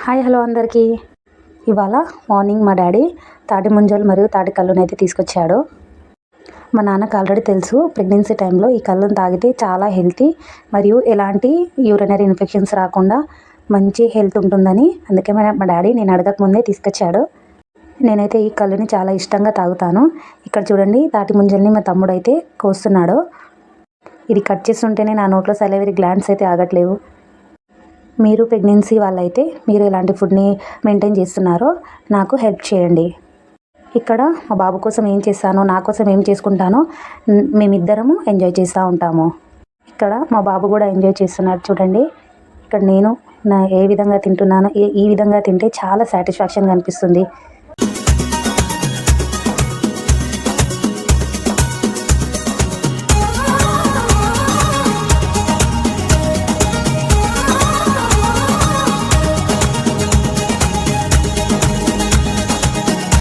Hi hello అందరికీ. ఇవాళ morning మా డాడీ తాటి ముంజలు మరియు తాటి కల్లుని అయితే తీసుకొచ్చాడు. మా నాన్నకు ఆల్రెడీ తెలుసు ప్రెగ్నెన్సీ టైంలో ఈ కల్లుని తాగితే చాలా హెల్తీ మరియు ఎలాంటి యూరినరీ ఇన్ఫెక్షన్స్ రాకుండా మంచి హెల్త్ ఉంటుందని. అందుకే మా డాడీ నేను అడగకముందే తీసుకొచ్చాడు. నేనైతే ఈ కల్లుని చాలా ఇష్టంగా తాగుతాను. ఇక్కడ చూడండి, తాటి ముంజల్ని మా తమ్ముడు అయితే కోస్తున్నాడు. ఇది కట్ చేస్తుంటేనే నా నోట్లో సలైవరీ గ్లాండ్స్ అయితే ఆగట్లేవు. మీరు ప్రెగ్నెన్సీ వాళ్ళైతే మీరు ఎలాంటి ఫుడ్ని మెయింటైన్ చేస్తున్నారో నాకు హెల్ప్ చేయండి. ఇక్కడ మా బాబు కోసం ఏం చేస్తానో, నా కోసం ఏం చేసుకుంటానో మేమిద్దరము ఎంజాయ్ చేస్తూ ఉంటాము. ఇక్కడ మా బాబు కూడా ఎంజాయ్ చేస్తున్నాడు చూడండి. ఇక్కడ నేను ఏ విధంగా తింటున్నానో, ఈ విధంగా తింటే చాలా సాటిస్ఫాక్షన్గా అనిపిస్తుంది.